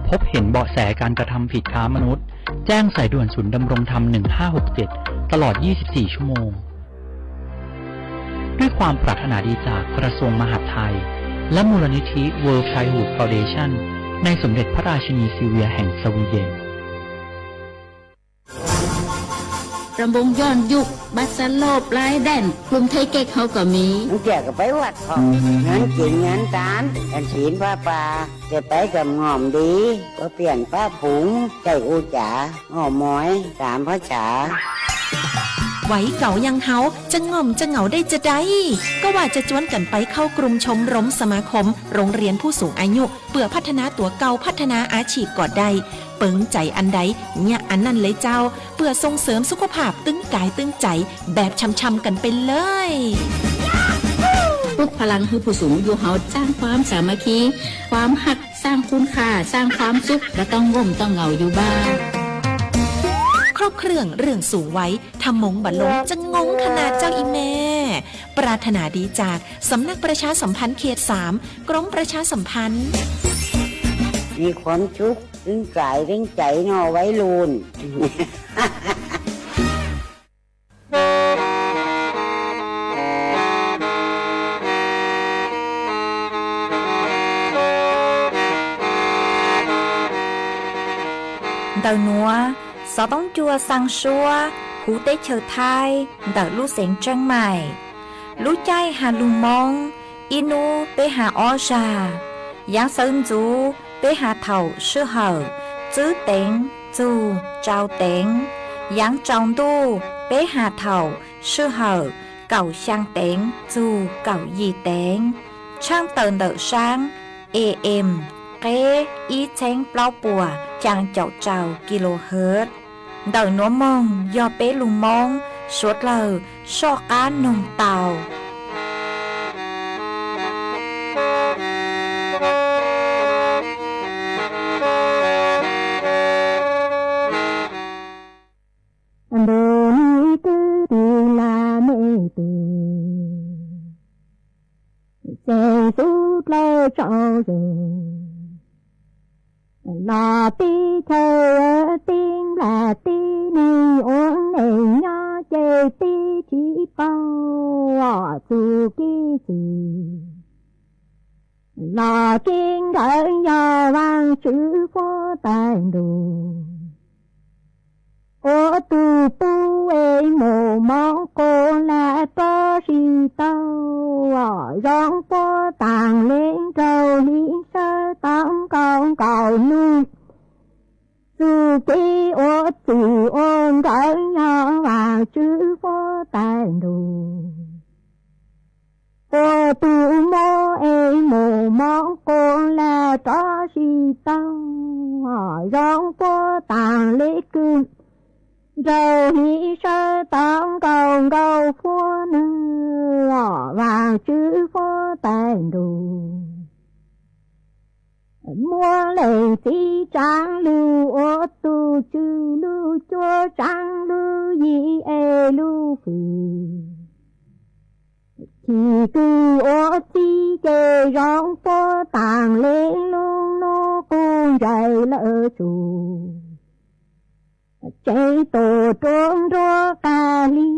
พบเห็นเบาะแสการกระทำผิดค้ามนุษย์แจ้งสายด่วนศูนย์ดำรงธรรม1567ตลอด24ชั่วโมงด้วยความปรารถนาดีจากกระทรวงมหาดไทยและมูลนิธิ World Childhood Foundation ในสมเด็จพระราชินีซิลเวียแห่งสวีเดนรำวงย้อนยุคบัสโลบลายแดนกรุงไทยเก๊กเขาก็มีมันแจกกับไปวัดพองานกินงานตานกันศีลผ้าป่าจะไปกับงอมดีก็เปลี่ยนป้าผงใจอูจ๋าหอมม้อยสามพระจ๋าไหวเก่ายังเฮาจะง่อมจะเหงาได้จะได้ก็ว่าจะจวนกันไปเข้ากลุ่มชมรมสมาคมโรงเรียนผู้สูงอายุเพื่อพัฒนาตัวเก่าพัฒนาอาชีพก่อได้เปิงใจอันใดเนี่ยอันนั้นเลยเจ้าเพื่อส่งเสริมสุขภาพตึงกายตึงใจแบบช่ำๆกันไปเลยปลุกพลังให้ผู้สูงอายุเฮาสร้างความสามัคคีความหักสร้างคุณค่าสร้างความสุขและต้องง่มต้องเหงาอยู่บ้างครบเครื่องเรื่องสูงไว้ทำมงบัลลงจะงงขนาดเจ้าอีแม่ปรารถนาดีจากสำนักประชาสัมพันธ์เขต3กรมประชาสัมพันธ์มีความชุกถึงกายถึงใจนอไว้ลูนđầu núa gió bóng chua sang xua hú tế chờ thai đỡ lũ xén trăng mải lũ chay hà lù mong inu bế hà o già giáng sơn chú bế hà thầu sư hở chữ tên chú trao tên giáng trong tu bế hà thầu sư hở cầu sang tên chú cầu gì tên trang tờn đỡ sáng em kế ý chén plau bùa chàng chậu trào kHz đời núa mong do bé lùng mong suốt lờ so cá nồng tàu là tí thơ tiếng là tí ni uống này nhớ chê tí chỉ bao chú kí gì là kinh đợi nhờ vang chữ phó tài đủ ô tu tu ê mồ mong cô là có gì tao rong phó tàng lên trâu lý sơ tông cầu cầu nuôi dù kí ô chữ ôn đợi nhờ vang chữ phó tài đủ ô tu mô ê mồ mong cô là có gì tao rong phó tàng lên cưng rồi hi sơ tông cầu cầu phó nơ vàng chữ phó tài đủ mua lệ chi trang lưu ô tu chữ lưu chua trang lưu yi ê lưu phì thì cứ ô chi kê rong phó tàng lên luôn nô cung dạy lỡ chủ chạy tổ trốn rô cà ly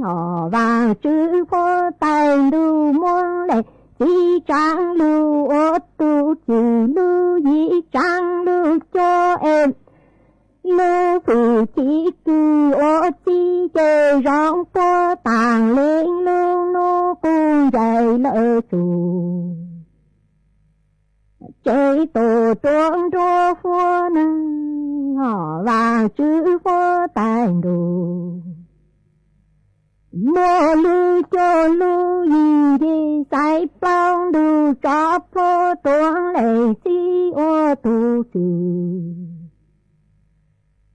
họ vàng chữ phó tài lưu muôn lệ chi trang lưu ô tu chữ lưu yi trang lưu cho em lưu phụ chỉ cư ô chi kê rong phó tàng lên lưu nô cung dạy lỡ chủ chạy tổ trốn rô phó nơ họ vàng chữ phó tài đủ mua lưu cho lưu gì đi say phong đủ cho phó tuông lệ chi ô tu chữ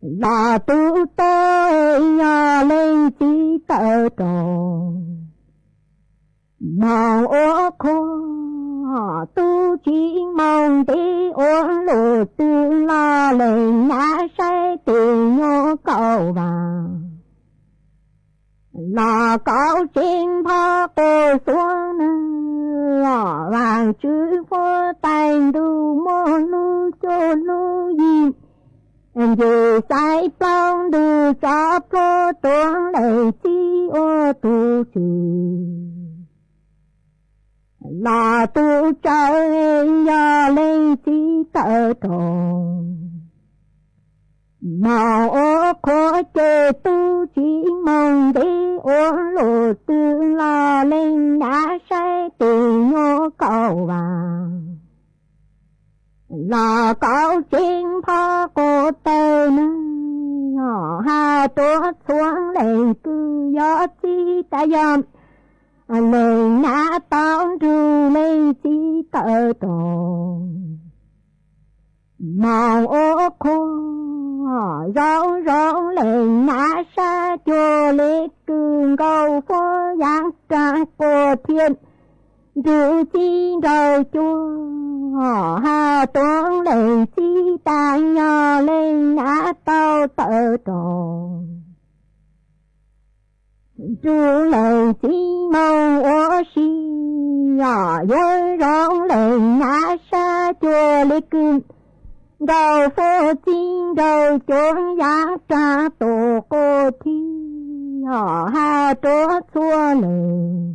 là tu tôi nhà lên chi tờ tròn mong ô khô tu chỉ mong đi uống lụt tư lo lên ngã say tình nhô cầu vàng là cậu chinh pha cô xuống vàng chữ phố tay đu mô lu cho lu gì dù sai plong đu cho pro tuông lệ chi ô tu chữ là tu trời do lên chi tờ tròn màu ô khó chê tu chỉ mong đi ô lộ tư lo lên đã say tình ô cầu vàng là cầu chính phó cô tơ nơ hà tuốt xuống lên cứ gió chi ta dòm lên nã tón ru lên chi tờ tròn màu ô khô rong rong lên nã xa chô lê cương cầu phố giang trang cô thiên rượu chi đầu chua hà tuông lên chi ta nhỏ lên nã tàu tờ tròn rượu lên chi mong ô xì dối rong lên nã xa chô lê cương đầu phố chính đầu chốn giang tra tổ cô thi hà trố xua lên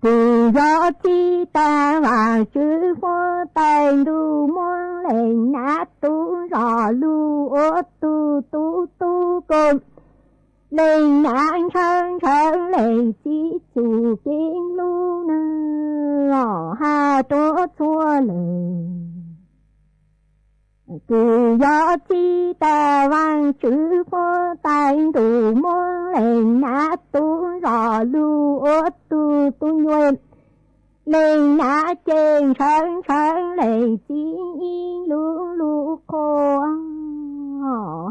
từ gió chi ta vàng chữ phố tay đu muôn lên nát tú rò lu ô tu tu tu côn lên nát thân thân lên chi chủ kinh lu nơ hà trố xua lên từ gió chi ta vang chữ phố tay đủ môn lên nã tú rò lu ô tu tu nhuên lên nã trên thân thân lên chi lu lu khô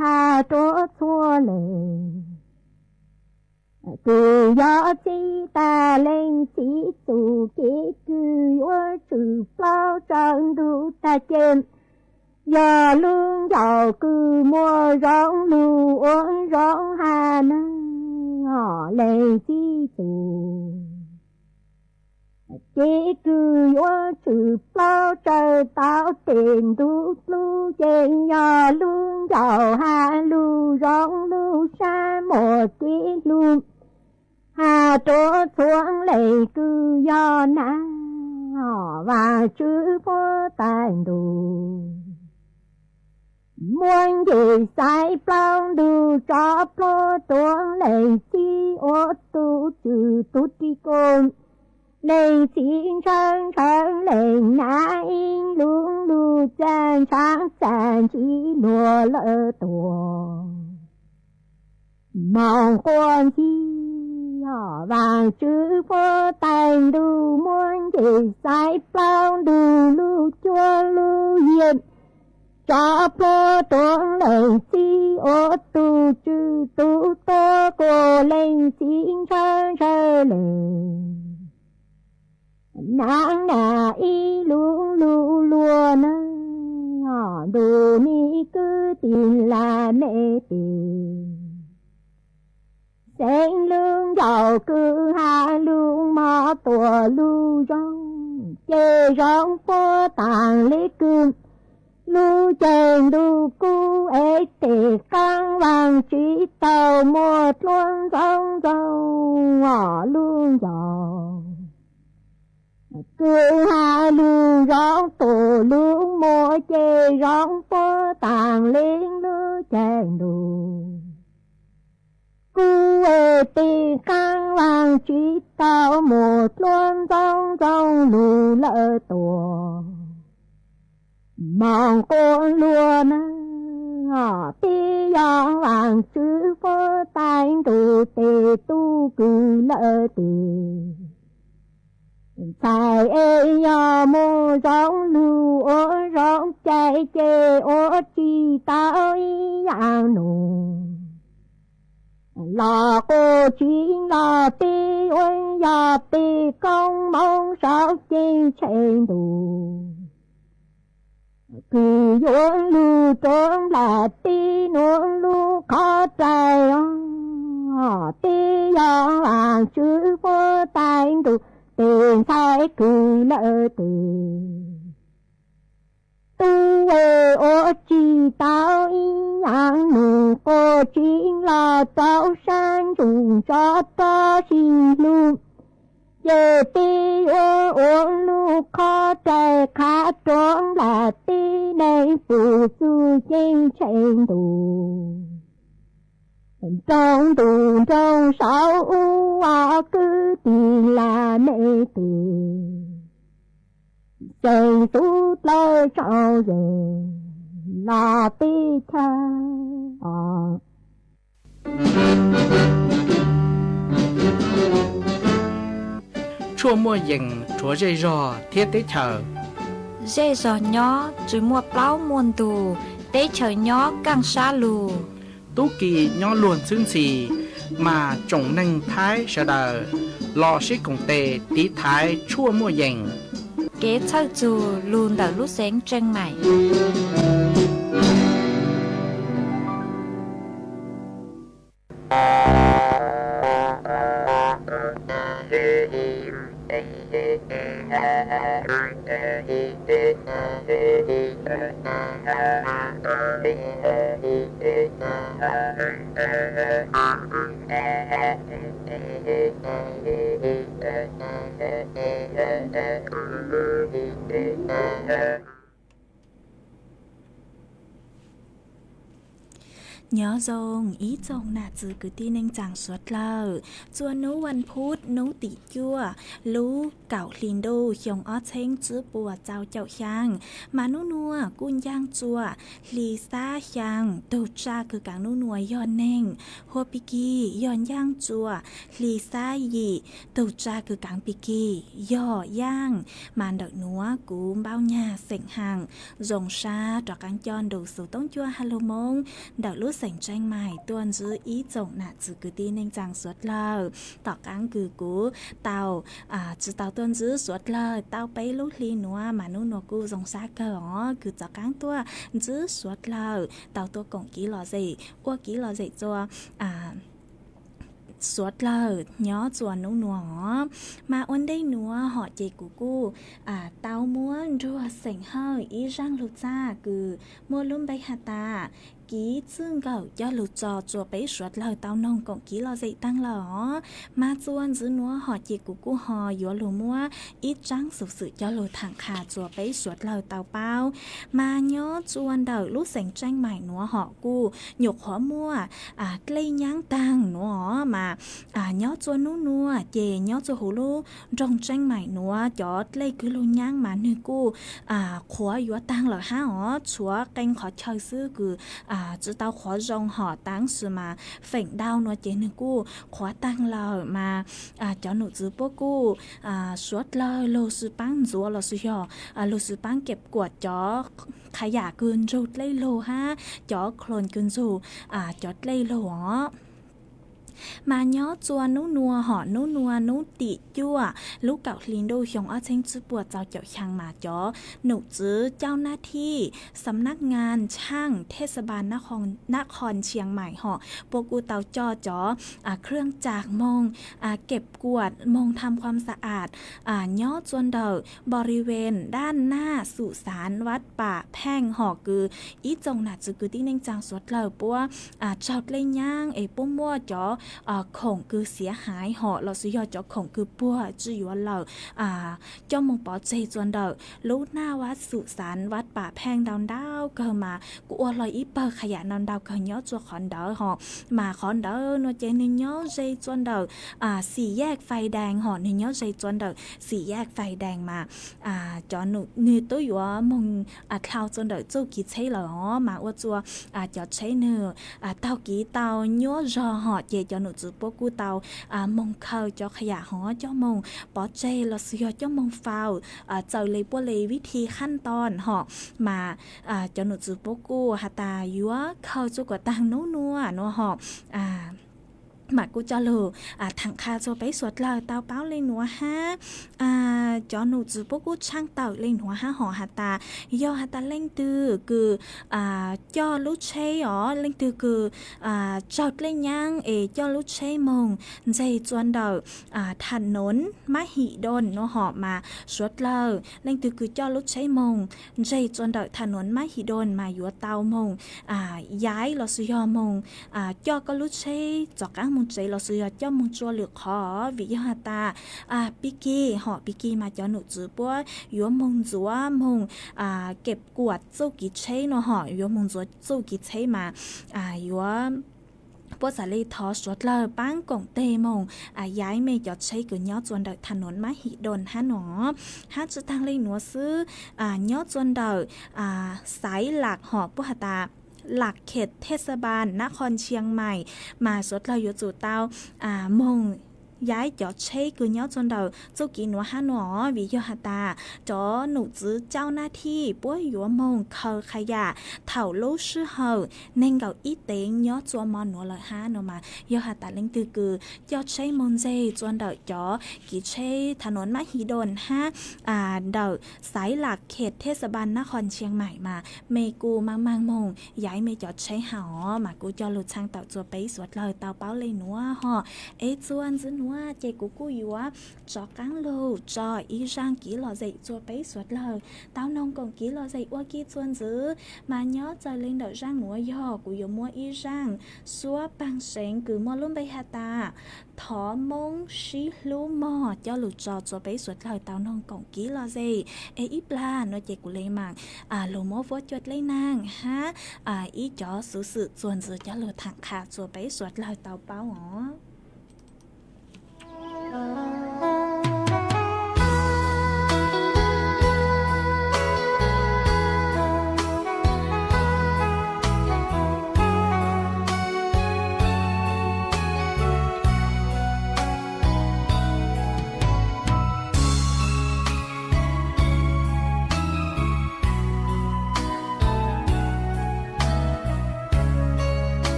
hà trố xua lên từ gió chi ta lên chi chủ kỹ cư ô chữ bao trăng đủ ta trên giờ lương giàu cứ mua rong lu uống rong hà nơ lên chi chủ chỉ cứ vô chữ bao trời tạo tiền đủ lu trên giờ lương giàu hà lu rong lu xa một tí lu hà trố xuống lệ cứ do ná và chữ phố tài đủ muôn gì sai plong đu cho pro tuông lệ chi ô tu chữ tu ti côn lệ chi trăng trăng lệ na in luông lu chan sáng sàn chi lùa lỡ tổ mong quan chi vàng chữ phố tay đu muôn gì sai plong đu lu chua lu yên cho pro tuông lên chi ô tu chư tu tô cô lên chi trơ trơ lên nang nà y lu lu lùa nơ đồ ni cứ tin là mẹ tiền sen lương giàu cứ hà lương mò tùa lu rong chê rong phố tàng lý cương lu chèn đu cu ế tề căng vàng chỉ tàu một luôn rong rong luôn giàu cứ hà lu rong tổ lu mô chê rong phố tàng lên lu chèn đu cu ế tề căng vàng chỉ tàu một luôn rong rong lu lỡ tổ mong con luôn ti gió vàng chữ phố tay đủ tề tu cử lỡ tề sai ê yo mô rong lu ô rong chạy chê ô chi tao y yang nụ là cô chỉ là ti ôi ya ti công mong sao chi trên đủ cứ vô lu trốn là ti nuông lu khó trai ti do vàng chữ phố tay đủ tiền sai cứ lỡ tiền tu về ô chi tao ý nhang nụ cô chính là tao san dùng cho ta xin luôn giờ ti ô lu khó trời khá trốn là ti này phụ su trên trên tù trong sáu hoa cứ tiền là mê tiền trời tu lo trao về là ti tha chua mua dừng chúa dây rò thiết tế chờ dê giò nhó chỉ mua plau muôn tù tế chờ nhó càng xa lù tú kỳ nhỏ luồn xương xì mà trồng nâng thái sợ đờ lò xí cùng tề tí thái chua mua dừng kế chơi dù luôn đỡ lúc sáng chân mày nhớ dòng ý dòng nà chứ cứ tin anh chẳng suốt lờ chua nấuวันพุธnấu tỉ chua lú เก่าลินโดหยงอ้อเช้งจื้อปัวเจ้าเจ้าช่างมานูนัวกุนย่างจัวลีซ่าช่างตูจ้าคือกางนูนัวย้อนเน่งหัวปิกี้ย้อนย่างจัวลีซ่ายีตูจ้าคือกางปิกี้ย่อย่างมันดอกนัวกูเบ้าหญ้าเสียงห่างจงชาดอกกางจอนดูสู่ต้องจัวฮัลโหลมงดอกรู้เสียงแจ้งใหม่ตัวจื้ออีจงหน้าจื้อคือตีเน่งจังสวดเลอตอกกางคือกูเตาจื้อเตาตัวจื้อสวดเลยเตาไปลูกลีนัวมานูนัวกูจงซาเกอคือจอกกางตัวจื้อสวดเลยเตาตัวกงกี้หล่อสิอ้วกี้หล่อสิจัวสวดเลยย้อจวนนุ่งนัวมาอ้วนได้นัวหอเจกูเตาม้วนรัวเสียงเฮยอีร่างลูจ้าคือมัวลุ่มใบหาตาký dương gạo do lụt trò chùa bấy suốt lời tao nông cộng ký lo dậy tăng lỏ mà chuan giữ núa họ chỉ của cô họ yếu lù mua ít trắng sụp sự cho lù thẳng khả chùa bấy suốt lời tao bao mà nhớ chuan đầu lúc sành tranh mải núa họ cô nhục họ mua lây nháng tăng núa mà nhớ chuan nú núa chè nhớ cho hú lú trong tranh mải núa cho lây cứ lù nháng mà nữ cô khóa yếu tăng lỏ ha ó chúa canh khó chơi sư cứ chứ tao khó rong họ táng sự mà phảnh đau nó chế nữ cô khó tăng lờ mà cho nữ giữ bố cô suốt lời lô sư bán rùa lô sư nhỏ lô sư bán kẹp quạt cho khá giả cơn rụt lấy lô ha cho khôn cơn rù cho lấy lô ó mà nhớ chua nú nua họ nú nua nú tị chua lúcเก่าลินโดหยงอ้อเช้งจื้อปัวเจ้าเจ้าช่างมาจ๋อหนูจื้อเจ้าหน้าที่สำนักงานช่างเทศบาลนครเชียงใหม่เหาะโปกูเตาจ่อจ๋อเครื่องจักรมงเก็บกวาดมงทำความสะอาดย่อจวนเดอบริเวณด้านหน้าสุสานวัดป่าแพ่งหอคืออีจงหนาจื้อคือติ้งเน่งจางสวดเลยปัวเจ้าเลยย่างปุ้มมัวจ๋อของคือเสียหายเหาะเราซื้อยอดเจ้าของคือปัวจื้ออยู่เราเจ้ามงปอเจจวนเดอลูกหน้าวัดสุสานวัดป่าแพงดาวดาวเกิดมากูอลอยอีเปอร์ขยะดาวดาวเกิดย้อจัวขอนเดอเหาะมาขอนเดอโนเจนึงย้อเจจวนเดอสี่แยกไฟแดงเหาะนึงย้อเจจวนเดอสี่แยกไฟแดงมาจอหนูเนื้อตัวอยู่มงคลาวจวนเดอเจ้ากี่ใช่เหรอมาว่าจัวจอดใช้เนื้อเตากี่เตาย้อรอเหาะเจจอหนูจื้อพวกกูเตามงเข้าจอขยะหอเจ้ามงปอเจเราซื้อเจ้ามงฟาวเจ้าเลยพวกเลยวิธีขั้นตอนหอกมาเจ้าหนูจื้อพวกกูหาตายัวเข้าจุกตังโนนัวหอก mà cô cho lừa thằng kha cho bé suốt lời tao báo lên nữa ha cho nụ chú bố cô trang tàu lên nữa ha họ hà ta do hà ta lên từ cứ cho lúc chơi ở lên từ cứ chọt lên nhang cho lúc chơi mông dây chuan đầu thành nón má hỉ đồn nó họ mà suốt lời lên từ cứ cho lúc chơi mông dây chuan đầu thành nón má hỉ đồn mà vừa tàu môngย้ายเราซื้อมงcho có lúc chơi cho các mong chơiเราซื้อcho mong chua lược họ vì do ta piki họ piki mà cho nụ chữ búa yếu mong chúa mongเก็บกวาดเจ้ากี่เช่เนาะhọ yếu mong chúaเจ้ากี่เช่mà yếuพวกสาลีทอสดเลยป้างกงเตมงย้ายเมย์จอดใช้กุญยอดจวนเดินถนนมาหิดนฮะหนอฮะจุดทางเลยหนัวซื้อยอดจวนเดินสายหลักหอบปุหตาหลักเขตเทศบาลนครเชียงใหม่มาสดเลยอยู่จู่เตามงย้ายจอดใช้กุญยอดจนเดินเจ้ากี่หนัวฮะหนอวิโยหตาจอหนูจื้อเจ้าหน้าที่ป้วยยัวมงเคอขยะเถ่าลู่ชื่อเฮาเน่งเกาอีเต็งยอดจัวมอนหนัวเลยฮะหนอมาโยหตาเล่งตือกือยอดใช้มงเจจวนเดินจอกี่ใช้ถนนมหิดลฮะเดินสายหลักเขตเทศบาลนครเชียงใหม่มาเมกูมังมงย้ายเมจอดใช้หอมากูจอหลุดช่างเต่าจัวไปสวดเลยเต่าเป้าเลยหนัวฮอจวนจื้อว่าเจกูกูอยู่ว่าจอกังโลจออีร่างกี่หล่อใจจัวไปสวดเลยเต้านงกงกี่หล่อใจว่ากี่จวนจื้อมาย้อใจเล่นเดอร่างหนัวยอกูอยู่มัวอีร่างซัวปังเสงคือมัวลุ่มไปหาตาถอมงชิลูมอเจ้าหลุดจอจัวไปสวดเลยเต้านงกงกี่หล่อใจอีปลาโนเจกูเลยมังโลโมฟัวจวดเลยนางฮะอีจอสื่อจวนจื้อเจ้าหลุดถังขาจัวไปสวดเลยเต้าเป้าอ๋อ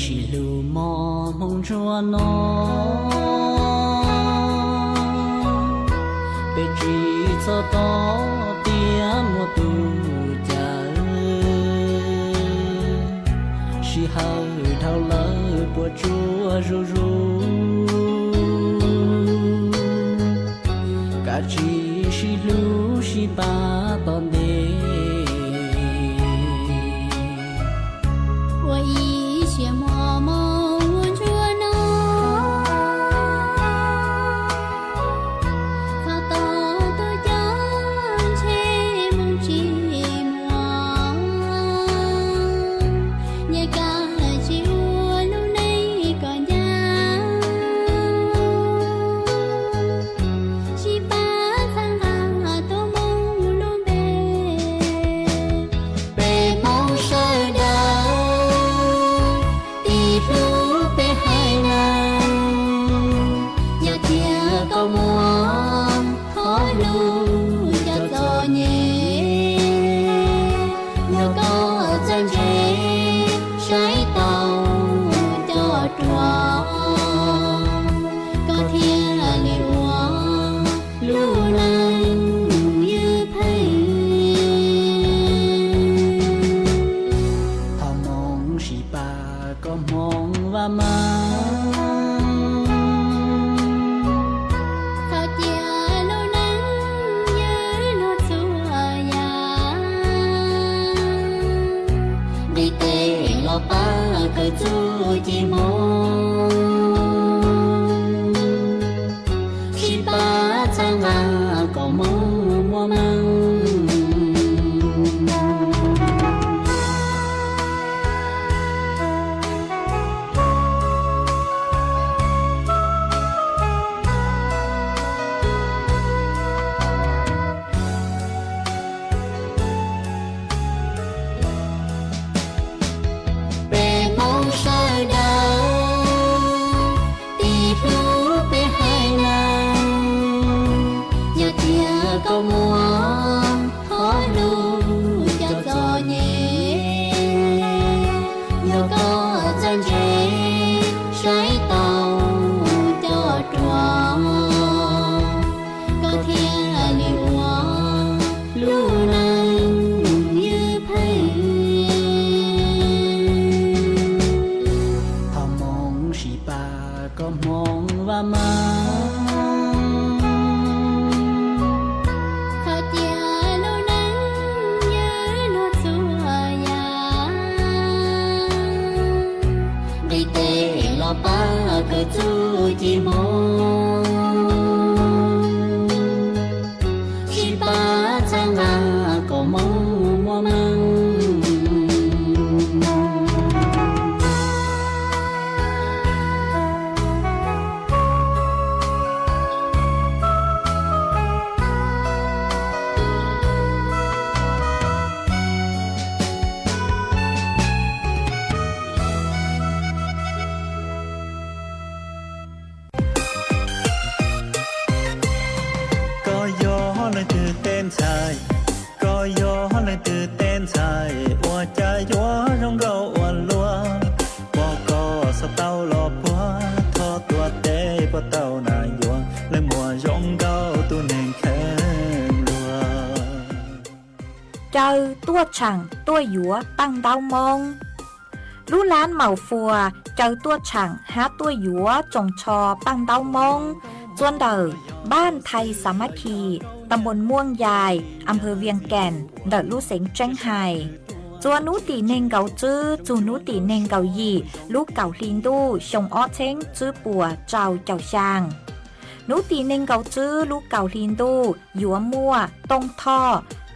chỉ lưu mò mong cho nó để chỉ cho to tiếng mùa tu chờ chỉ hơi thao lỡ của chúa ru ru cả chỉ lưu chỉ ba tòn đê 菜，高腰来的点菜，我家有让高弯落，我高手到老婆，拖多得不到那样，来莫让高都能看落。 Trời tua chẳng tua dúa tăng đau mông Lũ lán màu phùa trời tua chẳng há tua dúa trồng trò tăng đau mông Chuan đời ban Thai Sá Má Kỳ ตำบลม่วงยายอำเภอเวียงแก่นเดอะลู่เสงเจ้งไห่จัวนูตีเนงเกาจื้อจูนูตีเนงเกายี่ลูกเก่าลินดูชงอ้อเช้งจื้อปัวเจ้าเจ้าช่างนูตีเนงเกาจื้อลูกเก่าลินดูหยัวมั่วตงท่อ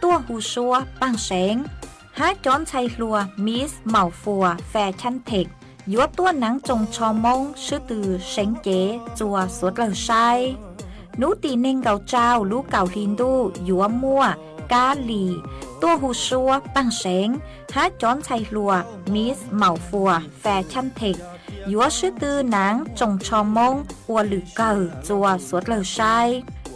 ตัวหูชัวปังเสงหาจอนชัยลัวมิสเหมาฟัวแฟชั่นเทคยัวตัวหนังจงชอมงชื่อตือเสงเก๋จัวสวดเหล่าไซนูตีเนงเกาเจ้าลูกเก่าลินดูหยัวมั่วกาหลีตัวหูชัวปังเสงหาจอนชัยลัวมิสเหมาฟัวแฟชั่นเทคยัวชื่อตือหนังจงชอมงอัวหลือเก่าจัวสวดเหล่าไซ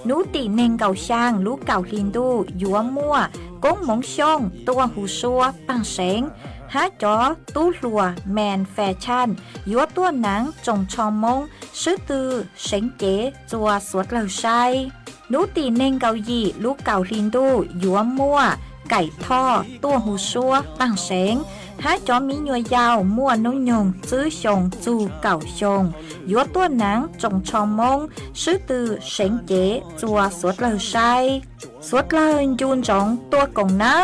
นูตีเนงเกาช่างลูกเก่าลินดูหยัวมั่วก้งมงช่องตัวหูชัวปังเสงหาจอตู้ลัวแมนแฟชั่นยัวตัวหนังจงชอมงชื่อตือเสงเก๋จัวสวดเหล่าไซนูตีเนงเกายี่ลูกเก่าลินดูหยัวมั่วไก่ท่อตัวหูชัวปังเสงหาจอมีหน่วยยาวมั่วนุ่งยงซื้อชงจูเก่าชงยัวตัวหนังจงชอมงชื่อตือเสงเก๋จัวสวดเหล่าไซสวดเลยยูนจงตัวกงเนอ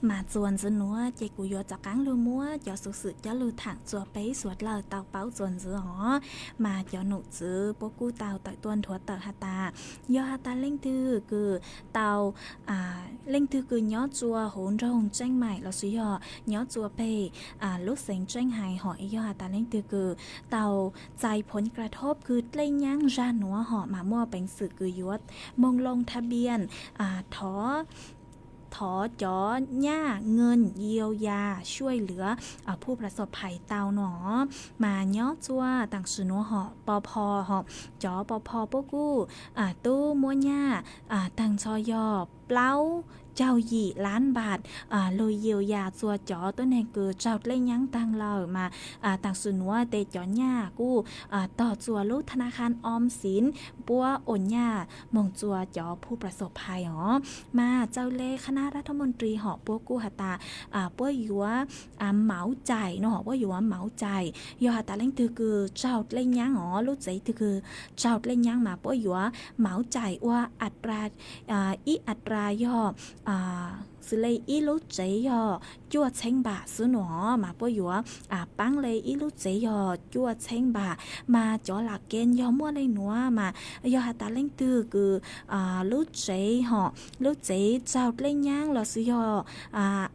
mà chuồn dưới núa chạy cú yo cho cáng lưu múa cho sự sự cho lưu thẳng chùa bấy suốt lời tàu báo chuồn dưới hó mà cho nụ dưới bố cú tàu tại tuần thuở tờ hà ta do hà ta lên tư cứ tàu lên tư cứ nhó chùa hỗn rồng tranh mày là suy yo nhó chùa bê lúc sinh tranh hài hỏi do hà ta lên tư cứ tàuใจผลกระทบคือเล่นย่างจานหัวหอมามั่วเป็นสื่อคือยวดมงลงทะเบียนถอจอหญ้าเงินเยียวยาช่วยเหลือผู้ประสบภัยเตาหนอมาย่อจัวต่างสุนัวหอปพหอจอปพปกู้ตู้มัวหญ้าต่างชอยอเปล่าเจ้าหยี่ล้านบาทโดยเยียวยาจัวจอตัวในเกิดเจ้าเล่นยั้งตังเรามาต่างสุนัวเตจอหญ้ากู้ต่อจัวลูกธนาคารออมสินปัวโอนหญ้ามงจัวจอผู้ประสบภัยหอมาเจ้าเล่คณะรัฐมนตรีหอปัวกู้หตาปัวยัวเหมาใจเนาะปัวยัวเหมาใจยอหตาเล่นตือคือเจ้าเล่นยั้งหอลูกใจตือคือเจ้าเล่นยั้งมาปัวยัวเหมาใจว่าอัตราอัตรายอสิเลยอีลูเจยอจั่วเชงบาซื้อหนอมาป่วยปังเลยอีลูเจยอจั่วเชงบามาจ่อหลักเกณฑ์ยอมั่วเลยหนัวมายอหาตาเล่งตือคือลูเจหอลูเจเจ้าเล่งย่างเราซื้อย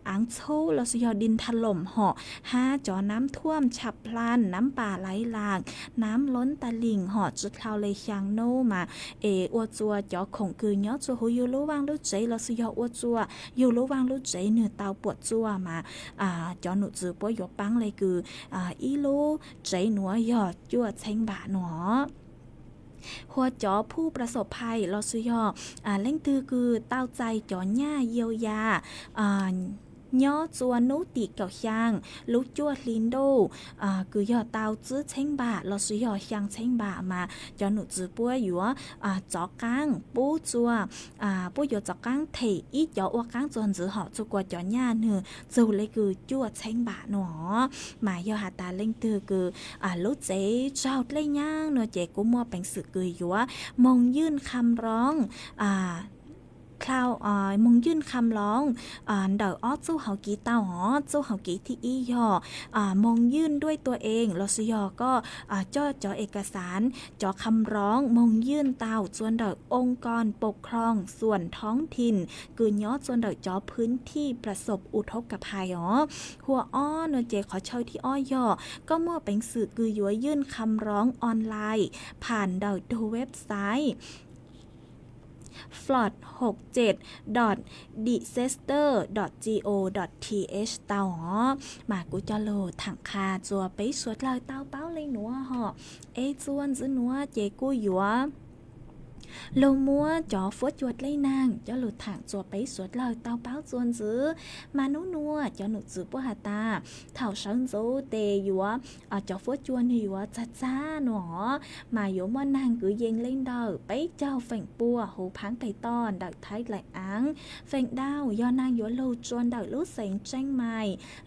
อ่างโซ่เราซื้อยดินถล่มหอห้าจ่อน้ำท่วมฉับพลันน้ำป่าไหลหลากน้ำล้นตะลิ่งหอจุดเท่าเลยช่างโนมาอวจัวจ่อคงคือย้อจัวหูยูรู้ว่างลูเจเราซื้อยอวจัวยูรู้วางลูกใจเนื้อเตาปวดจั่วมาจอหนูจือป่วยยกปังเลยคืออีลูใจหนัวยอดจั่วเชงบะหนอหัวจอผู้ประสบภัยเราซื้อยเล่งตือคือเต้าใจจอหญ้าเยียวยาย่อจัวนุติเก่าช่างลูกจั่วลินโดคือยอเตาจื้อเชงบะเราซื้อยอช่างเชงบะมาจอหนูจือป่วยอยู่จอกังปูจัวปูอยู่จอกังเทอีจอว่ากังจวนจื้อหอจุกว่าจอหญ้าเนื้อจูเลยคือจั่วเชงบะหนอมายอหาตาเล่งตือคือลูกเจ๊เจ้าเล่งย่างเนื้อเจ๊กูมัวเป็นสื่อคืออยู่มองยื่นคำร้อง คราวมงยื่นคำร้องเดออ้อจู้เฮากีเต้าหอจู้เฮากีที่อียอมงยื่นด้วยตัวเองรสยอก็จ่อเอกสารจ่อคำร้องมงยื่นเต้าส่วนเดอองค์กรปกครองส่วนท้องถิ่นกือย้อส่วนเดอจ่อพื้นที่ประสบอุทกภัยหัวอ้อเนเจขอเช่าที่อ้อยอก็มั่วเป็นสื่อกือยัวยื่นคำร้องออนไลน์ผ่านเดอดูเว็บไซต์ flot67.disaster.go.th เต้ามากูจะโหลดถังคาจัวไปสวดเลยเต้าเป้าเลยหนัวจวนจื้อหนัวเจกูหยัวโลมัวจอฟวดจวดเลยนางจะหลุดถังจัวไปสวดเลยเต้าเป้าจวนจื้อมานุนัวจะหนุจื้อปัวหาตาเถ่าเซิงโจเตหยัวจอฟวดจวนหยัวจ้าหนอมาโยมนางกือเยงเล่นเดอไปเจ้าแฝงปัวหูพังไปต้อนดักไทยไหลอังแฝงดาวยอนางยัวโลจวนดักลูกเสงแจ้งใหม่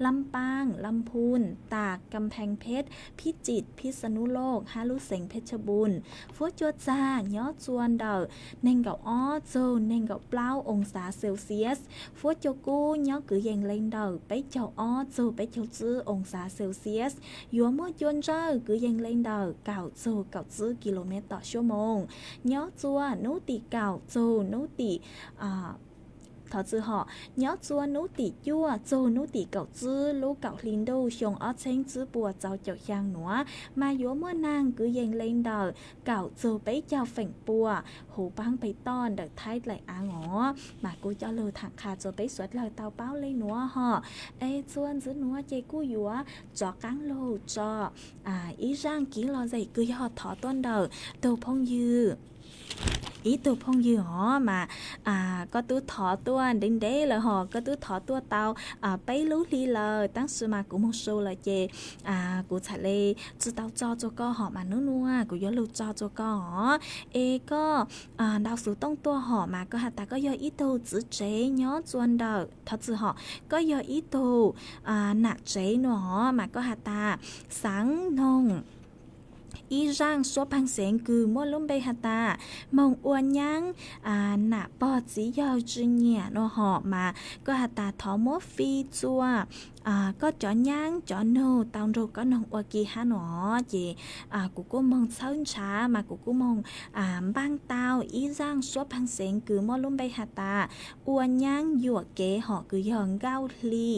ลำปางลำพูนตากกำแพงเพชรพิจิตรพิษณุโลกฮาลูกเสงเพชรบุญฟวดจวดจ้าย้อจวนเดอเน่งกับอ้อโจเน่งกับเปล่าองศาเซลเซียสฟวดจกูย้อกือเยงเล่นเดอไปเจ้าอ้อโจไปเจ้าจื้อองศาเซลเซียสยัวมั่วจวนเจ้ากือเยงเล่นเดอเก่าโจเก่าจื้อกิโลเมตรต่อชั่วโมงย้อจัวนูติเก่าโจนูติถอจื้อหอย้อจัวนูติยั่วโจนูติเก่าจื้อลูกเก่าลินโดชงอ้อเช้งจื้อปัวเจ้าเจ้าย่างหนัวมายัวมั่วนางกือเยงเล่นเดอเก่าโจไปเจ้าแฝงปัวหูปังไปต้อนเด็กไทยไหลอางมากูจะเลยถังคาโจไปสวดเลยเตาเป้าเลยหนัวหอจวนจื้อหนัวเจกูยัวจอกังโลจออีร่างกี้รอใจกือยอดถอต้นเดอตัวพงยืออีตัวพงยือมาก็ตู้ถอตัวเด้งเด้เลยก็ตู้ถอตัวเตาไปรู้ลีเลยตั้งสมากูมงโซเลยเจกูฉะเลยจื้อเตาจอโจก็มานัวกูยอลูจอโจก็ก็ดาวสูต้องตัวมาก็หาตาก็ยออีตัวจื้อเจย้อจวนเดอทอจื้อก็ยออีตัวหนักเจหนัวมาก็หาตาสังนงอีร่างซัวพังเสียงคือมั่วลุ่มเบหตามองอวนยังหน้าปอดสียาวจุเนี่ยเนาะมาก็หาตาทอมัวฟีจัวก็จอนย่างจอนโนตามโรก็นองอวกีฮะหนอเจกูก็มองเช้าช้ามากูก็มองบางเตาอีร่างซัวพังเสียงคือมั่วลุ่มเบหตาอวนยังหยวกเก๋คือยองเก้าลี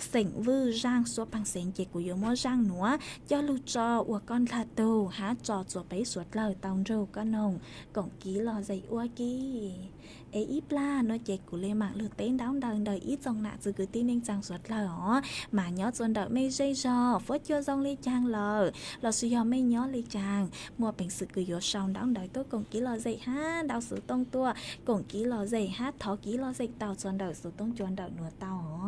เสียงวื้อร่างซัวพังเสียงเจกูยมั่วร่างหนัวจอลูจออวก้อนลาโตหาจอจัวไปสวดเลยตามโรก็นองก่องกี้รอใจอวกี้อีปลาเนาะเจกูเลยมาเลือกเต้นดาวดังเดยอีจงหน้าจือคือตีเน่งจังสวดเลยmà nhớ chuẩn đợi mây dây gió phớt cho dòng ly chang lờ lò sư gió mây nhớ ly chang mua bình sự cười gió sòng đón đợi tôi cùng ký lò dậy ha đào sự tông tua cùng ký lò dậy hát thó ký lò dậy tàu chuẩn đợi sự tông chuẩn đợi nửa tàu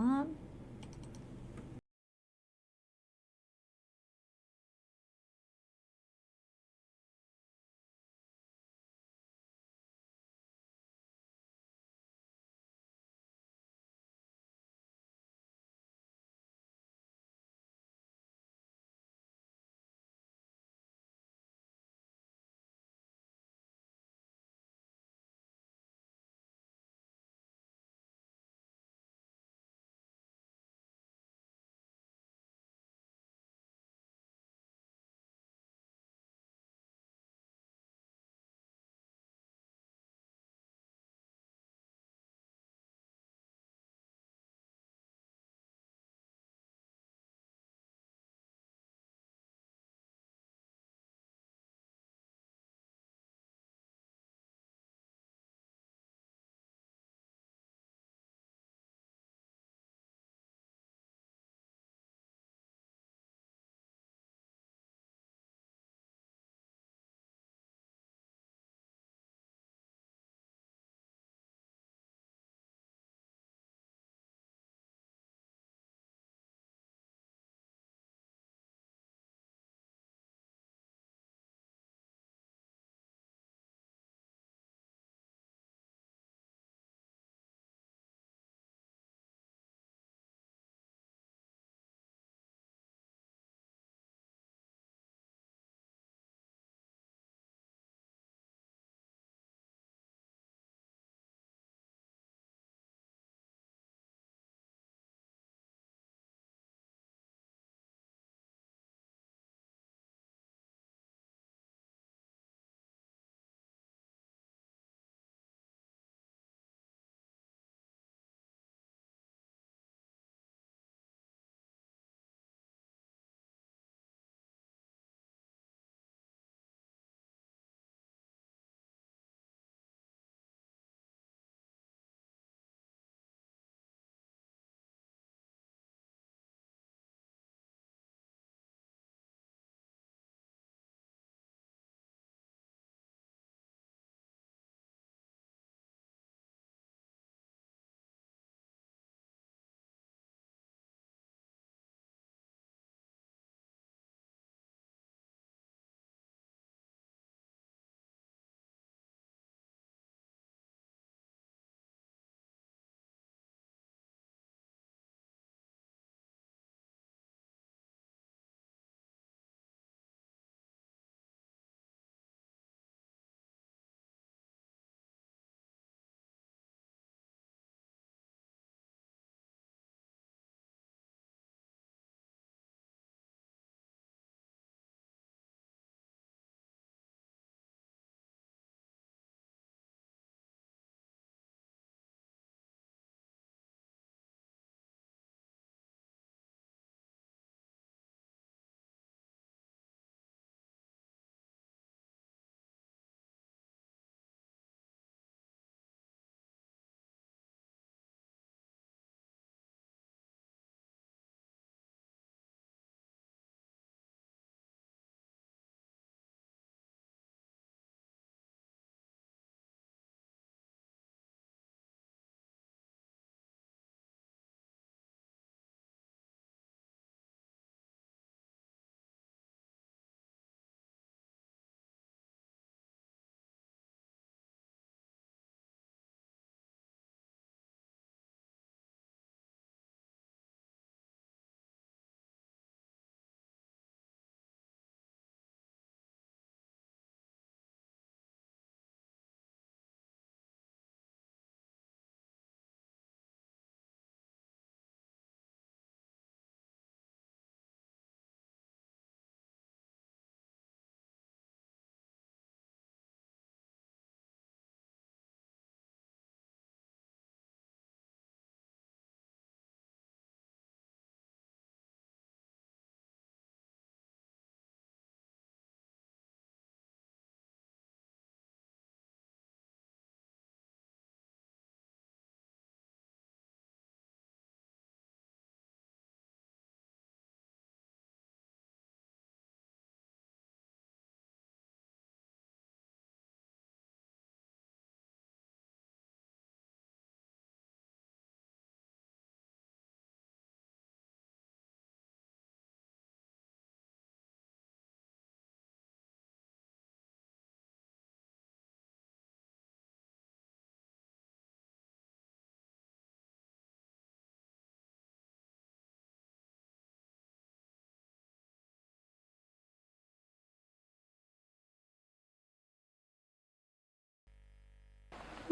ส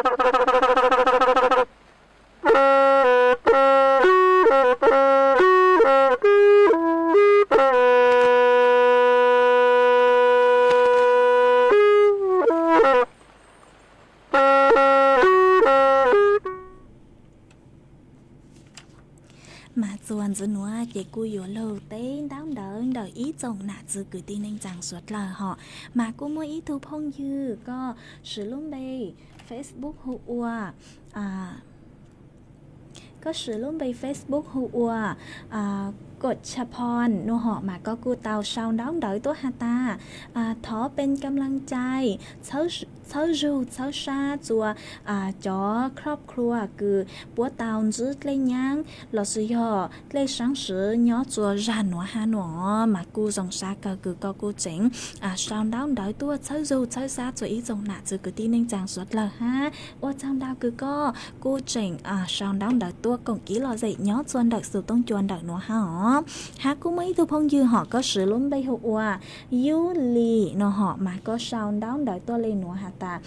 ่วนจะนัวเจกูอยู่lâu tên đáo đỡ ý chồng nạ dư cử tin anh chẳng suốt lời họ mà cô mua ý thu phong dư có sử lúc đây Facebook hụ ua có sử lúc đây Facebook hụ uaกดชพรโนหอมาก็กูเตาชาวน้องดอยตัวฮาตาทอเป็นกำลังใจเช้ารูเช้าชาจัวจอครอบครัวคือปัวเตาจืดเลยยังหลอดสุยอเลยสังสือย้อจัวรันหัวฮาหนอมากูสงสาก็กูเจ๋งชาวน้องดอยตัวเช้ารูเช้าชาจัวอีจงหนาจือคือที่นิ่งจางสวดเลยฮะว่าชาวดาวคือก็กูเจ๋งชาวน้องดอยตัวกงกี้หล่อใจย้อจวนดักสุต้องจวนดักหนัวฮะhá cũng mấy thu phong dư họ có sự luôn bay hụt qua du lì nó họ mà có sao đón đợi tôi lên nữa hả ta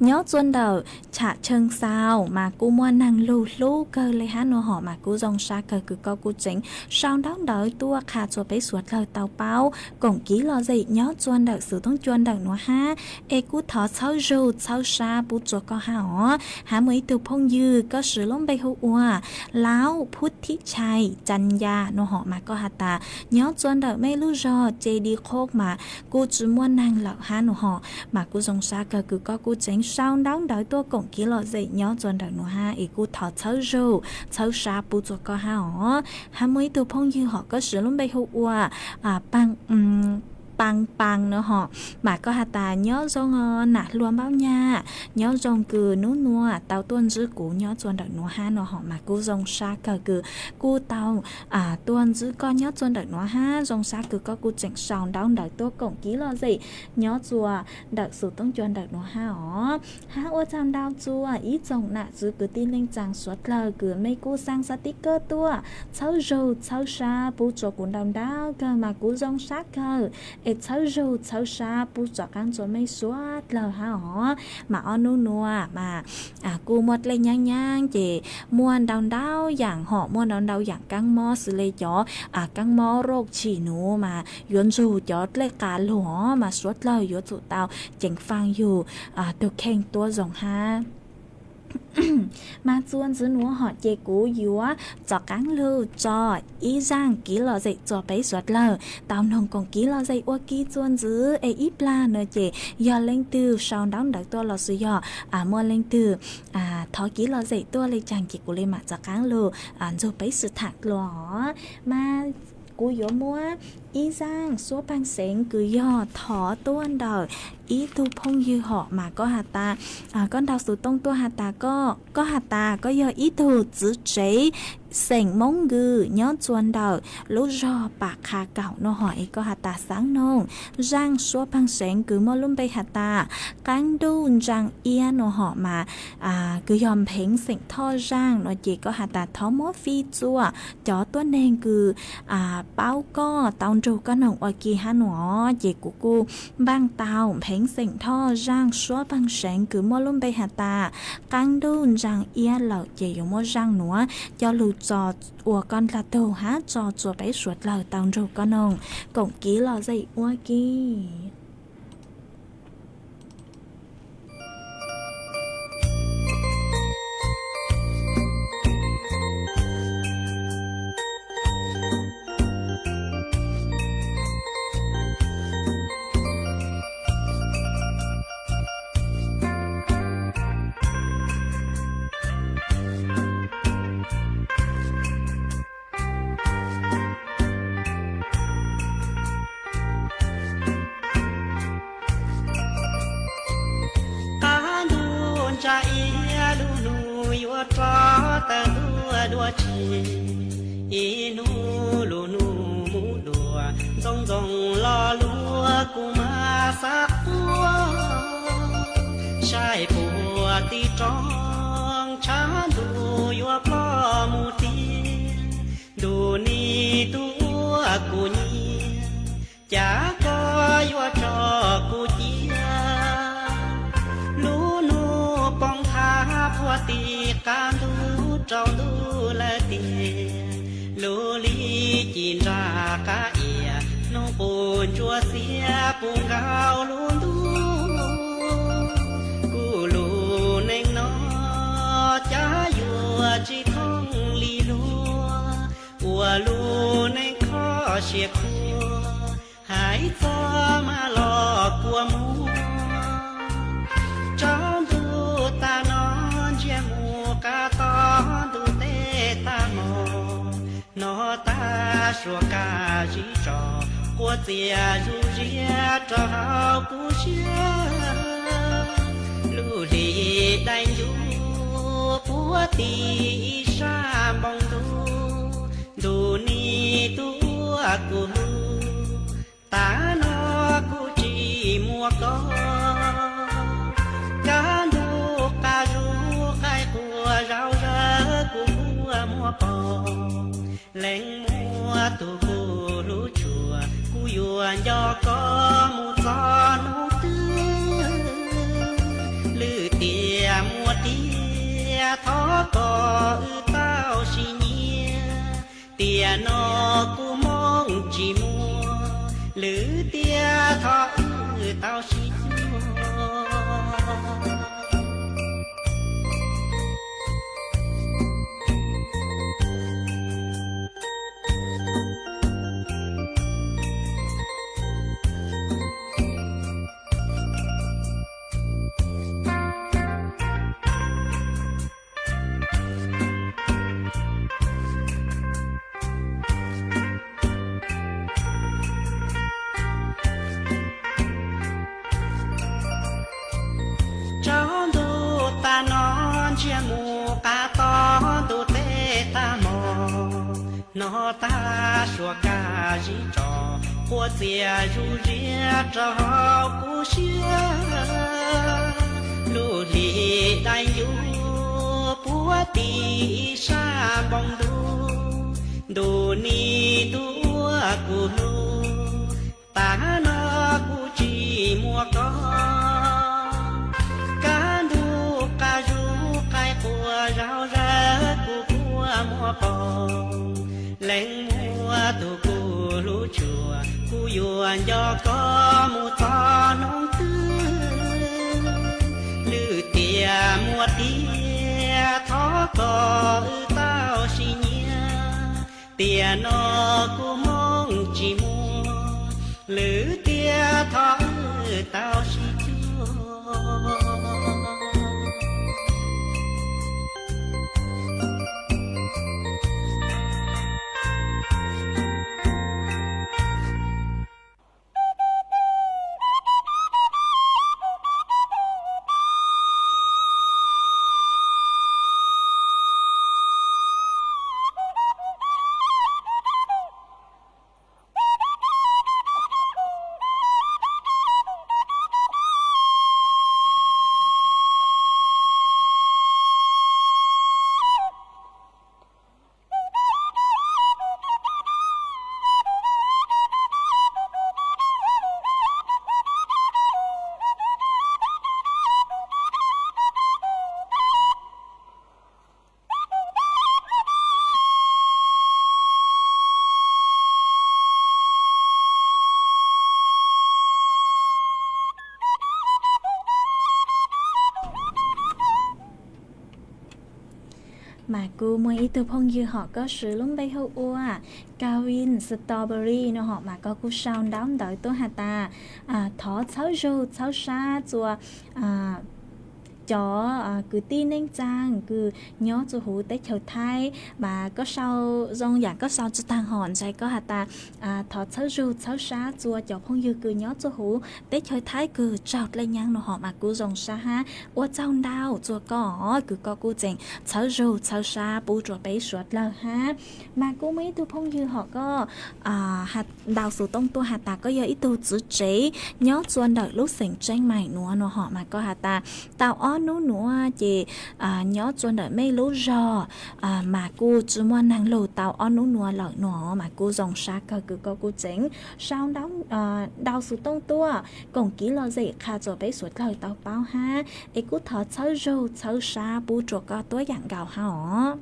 nhớ xuân đầu chả chân sao mà cô mua năng lù cơ lấy há nó họ mà cô dòng xa cơ cứ có cô chính sao đón đợi tua khá cho bé suốt lời tàu bao cổng ký lo gì nhớ xuân đầu sựต้องchuan đầu nó ha cô thọ sáu rù sáu xa bút cho có há mấy thu phong dư có sự luôn bay hụt qua láo phút thiết chay chân ya nó họ mà có hả ta nhớ xuân đầu mấy lưu do chê đi khóc mà cô chỉ mua năng lợ há nó họ mà cô dòng xa cơ cứ có cô chính sao đón đợi tôi cũng kỹ lọ dậy nhớ dần đợi nó ha ý cô thọ cháu rù cháu xa bù cho có ha mấy từ phong dư họ có sự luôn bay hụt qua bằng nữa họ mà có hạt ta nhớ dòng nạt luôn bao nha nhớ dòng cứ nua tàu tuôn giữ cũ nhớ dần đợi nó ha nó họ mà cô dòng xa cờ cứ cô tàu tuôn giữ con nhớ dần đợi nó ha dòng xa cứ có cô chỉnh sao đón đợi tôi cũng kỹ lọ dậy nhớ chùa đợi sựต้องdần đợi nó ha ô chăm đau chùa ý dòng nạt giữ cứ tin lên chẳng suốt lời cứ mấy cô sang sticker tua cháu rù cháu xa bù cho cuốn đào đau cơ mà cô dòng sát cơ cháu rù cháu xa bù cho căng cho mấy suốt lời ha mà on nua mà cô một lên nhang chị mua đau dạng họ mua đau dạng căng mò xử lý cho căng mò rốt chỉ nụ mà yuan dù cho lấy cả lúa mà suốt lời yuan dù tao chỉnh phang dù tôi khen tua dòng ha mà chuan giữ núa họ chê cú dúa cho cắn lưu cho ý giang ký lò dậy cho bé suốt lờ tao nông còn ký lò dậy ô ký chuan giữ ít la nữa chê do lên từ sau đóng đợi tôi lò sư do mua lên từ thó ký lò dậy tôi lên chàng chị của lên mặt cho cắn lưu cho bé sự thạc lò mà cú dúa mua ý giang số băng sáng cứ do thó tuôn đời ý thu phong dư họ mà có hạt ta con đào sự tông tua hạt ta có hạt ta có do ý thu giữ chế sành mong gư nhớ chuan đời lúc do bạc khá cạo nó hỏi có hạt ta sáng nông giang số băng sáng cứ mô luôn bay hạt ta căng đun giang ia nó họ mà cứ yòm phèn sành tho giang nó chỉ có hạt ta thó mô phi chua chó tuôn đen cứ bao co tao trù có nồng ở kia hà nó chỉ của cô băng tàu phèn sành tho giang số băng sáng cứ mô luôn bay hạt ta căng đun giang ia lợ chỉ dùng mô giang nữa cho lù cho con là tàu há cho bé suốt lời tao trù có nồng cổng ký lò dậy qua kia đua chi inu lu nu mu đùa rong rong lo lúa cu ma sắc tua trai bùa ti trong chán đu yua po mu ti đu ni tua cu ni chả có yua cho cu chia ว่าตีการดูเจ้าดูละเตียลูลีจีนรากาเอียน้องปูนจัวเสียปูงกาวลุนดูกูลูเน่งนอจะอยู่จีท้องลีลัวอัวลูเน่งข้อเชียคัวหายจอมาหลอกกลัวมัวจอมดูตานอนเจียมูกาตอนดูเตตามอนอตาชัวกาจีจอกัวเจียจูเจียจอกูเชียลูลีได้อยู่ปัวตีชาบองดูนี่ตัวกูตานอกูจีมัวก็การดูการูใครกัวเราเรกูกัวมัวปอแหลงมัวตูกูรู้ชัวกูยวนยอก็มูซอนหูตื้อลือเตียมัวเตียท้อก็เต้าชิเนียเตียนอกูมองจีมัวหรือเตียทอเต้าชินอตาชัวกาจีจอหัวเสียจูเรียจอกูเชียลูลีได้อยู่ปัวตีชาบองดูนี่ตัวกูลูตานอกูจีมัวก็การดูการูใครปัวเราเรกูปัวมัวปองแหลงมัวตัวกูรู้ชัวกูยวนยอก็มูตอนองตื้อลือเตียมัวเตียท้อก็เต้าชิเนียเตียนอกูมองจีมัวหรือเตียท้อเต้าชิจัวมากูมวยอีตัวพงยือหอก็ซื้อลุ่มใบเฮาอัวกาวินสตรอเบอรี่เนาะหอมาก็กูชาวดำดอยตัวหาตาทอเช้าจูเช้าชาจัวchó cứ tin nên chăng cứ nhớ cho hú tết châu thái mà có sau dòng dạng có sau cho thằng hòn sai có hạt ta thọ sáu ru sáu xá chùa chó phong dư cứ nhớ cho hú tết châu thái cứ trào lên nhang nó họ mà cứ dòng xa ha ô châu đào chùa có cứ có cô chèn sáu ru sáu xá bù chùa bé suốt lờ ha mà cô mấy tu phong dư họ có hạt đào số tông tu hạt ta có giờ ít tu chữ chế nhớ chuan đợi lúc sỉnh tranh mày nó họ mà có hạt ta tao ó nú nữa chị nhớ cho đợi mấy lú rò mà cô chỉ muốn năng lù tàu ó nú nữa lợi nữa mà cô dòng xa cơ cứ có cô chính sao đau sự tông tua còn kỹ lo gì khá cho bé suốt lời tàu bao ha ấy cô thở sâu râu sâu xa bù trộn có tối dạng gạo ha ó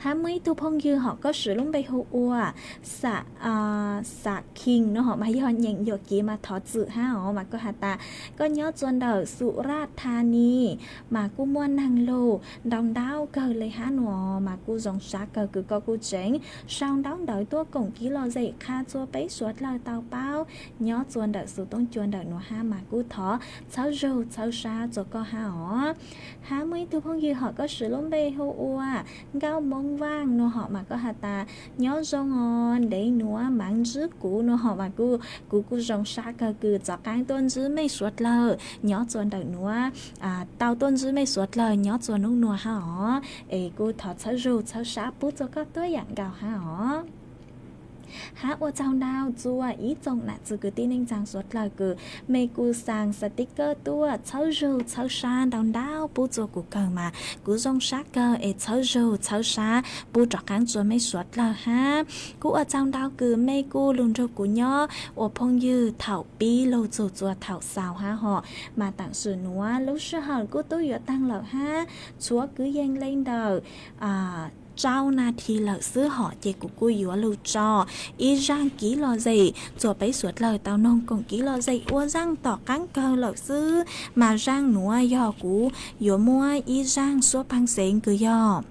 há mấy thu phong dư họ có sự lúc bây hô ua xạ kinh nó họ mà do nhận dọc kia mà thọ dự ha họ mà có hạt ta có nhớ chuan đầu sụ ra thà ni mà cô mua năng lô đồng đau cờ lấy há nọ mà cô dòng xa cờ cứ có cô chén sau đó đợi tua cổng ký lo dậy kha chua bấy suốt lời tàu bao nhớ chuan đầu sụ tông chuan đầu nọ ha mà cô thọ cháu râu cháu xa cho có ha họ há mấy thu phong dư họ có sự lúc bây hô ua gao mong vang nó họ mà có hạt ta nhớ do ngon để nữa mang trước cũ nó họ mà cô dòng xa cơ cứ cho cái tuần chứ mấy suốt lời nhớ chuan đợi nữa tao tuần chứ mấy suốt lời nhớ chuan nung nua ha họ ấy cô thọ cháu râu cháu xa bút cho các tối dạng gạo ha họ há ô chào đào chua ý trong nãy từ cái tin anh chàng suốt lời cứ mấy cô sang sticker tua cháu râu cháu xa đào bút cho của cờ mà cô dòng sát cờ ấy cháu râu cháu xa bút cho cán cho mấy suốt lời ha cô ở chào đào cứ mấy cô luôn cho của nhó ô phong như thảo pi lâu chua thảo xào ha họ mà tặng sự núa lúc sau họ cô tôi vừa tăng lợi ha chúa cứ dâng lên đời trao na thì lợi xứ họ chỉ của cô yếu lưu cho ý răng ký lo gì rồi bấy suốt lời tao nông còn ký lo gì ua răng tỏ cắn cơ lợi xứ mà răng núa do của yếu mua ý răng số băng xén cứ do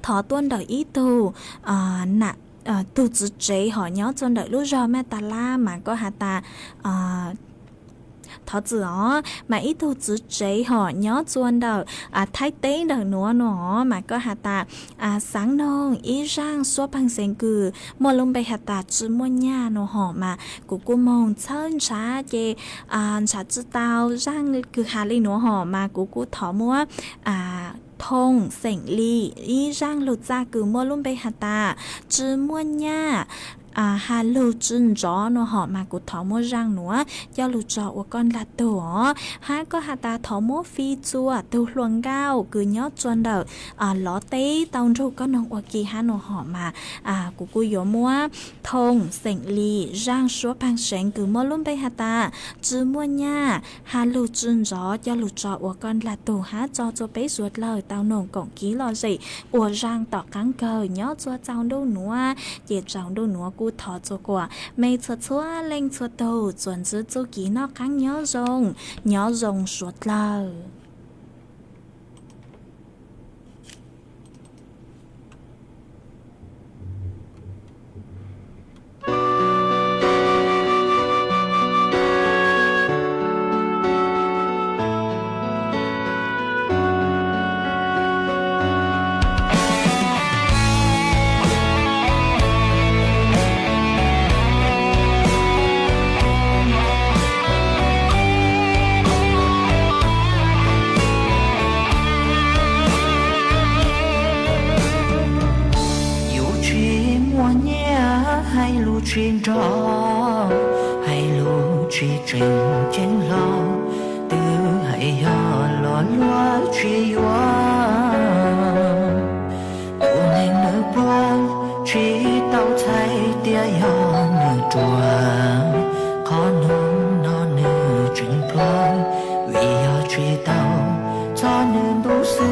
thọ tuân đời ý tù nặng tù chữ chế họ nhớ tuân đời lúc do mẹ ta la mà có hạt ta thọ chữ ó mà ít thu chữ chế họ nhớ chuan đầu thái tế đầu nữa nó mà có hạt ta sáng nông ý rang số bằng sen cừ mua lông bề hạt ta chữ mua nhà nó họ mà của cô mong chân xá chê xá chữ tao rang cừ hà lên nó họ mà của cô thọ mua thông sảnh ly ý rang lụt ra cừ mua lông bề hạt ta chữ mua nhà hà lưu chân gió nó họ mà của thỏ mua răng nữa do lù trọ của con là tổ ha có hà ta thỏ mua phi chua từ luồng cao cứ nhớ chuan đầu ló tế tàu ru có nông ở kỳ ha nó họ mà của cô yếu mua thông sảnh ly răng số bằng sảnh cứ mua luôn bay hà ta chứ mua nha hà lưu chân gió do lù trọ của con là tổ ha cho bé ruột lời tàu nông cổng ký lo gì của răng tỏ cắn cờ nhớ chua chào đâu nữa dễ chào đâu nữa cô thọ cho quả mày cho chúa lên cho tàu chuẩn giữ cho kỹ nó kháng nhớ rồng suốt lời chuyện đó hay lu chỉ trình trên lo từ hay ho lo loa chỉ hoa tu hành nước quan chỉ tao thấy tia ho nửa chùa khó nung nó nửa trình quan vì ho chỉ tao cho nên đủ xứ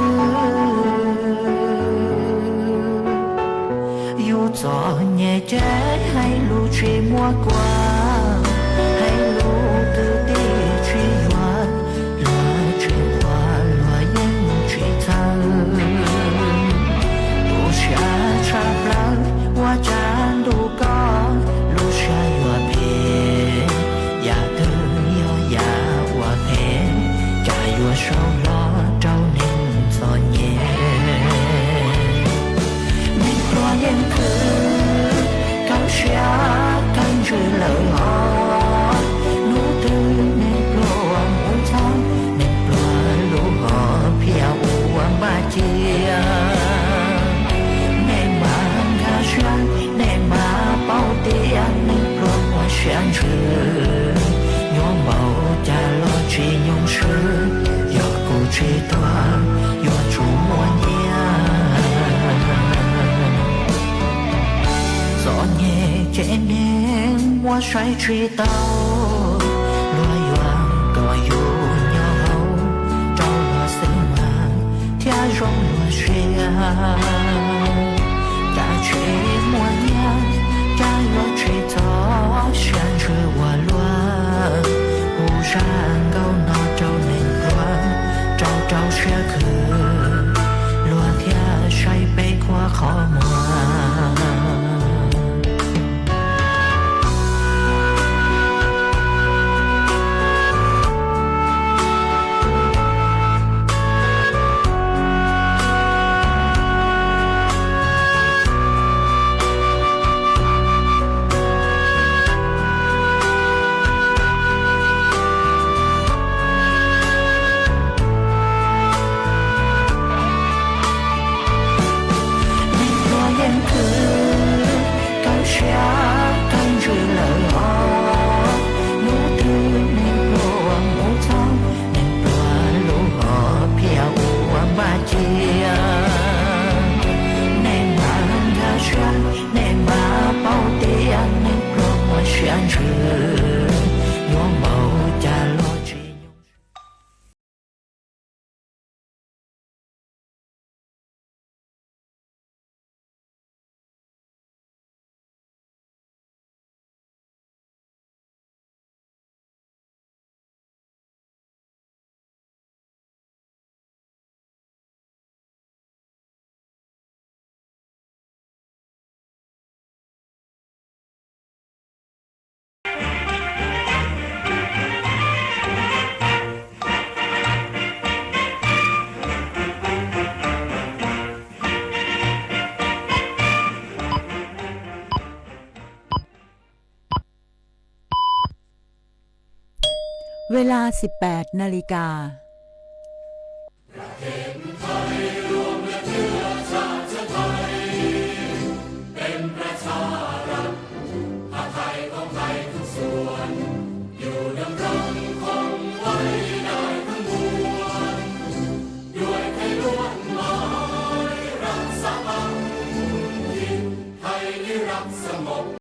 yêu gió nhẹ chết hay lu chỉ mua qua hay lu từ đi chỉ hoa loa chỉ hoa loa yên chỉ thơ tu cha cha lăng hoa cha đủ có lu cha hoa bề ya tư yo ya hoa bề cha hoa sâu lo trâu nên gió nhẹ mình loa yên cứ cao xa cánh rơi lỡ mua xoay truy tàu loài hoàng có dù nhỏ hậu trâu loài sinh mạng thia rong loài xuyên ta truy mua nhang ta loài truy gió xuyên truy hòa loa hù sang câu nó trâu nên loa trâu trâu xuyên khử loa thia xoay bê qua khó mùaเวลา 18 นาฬิกา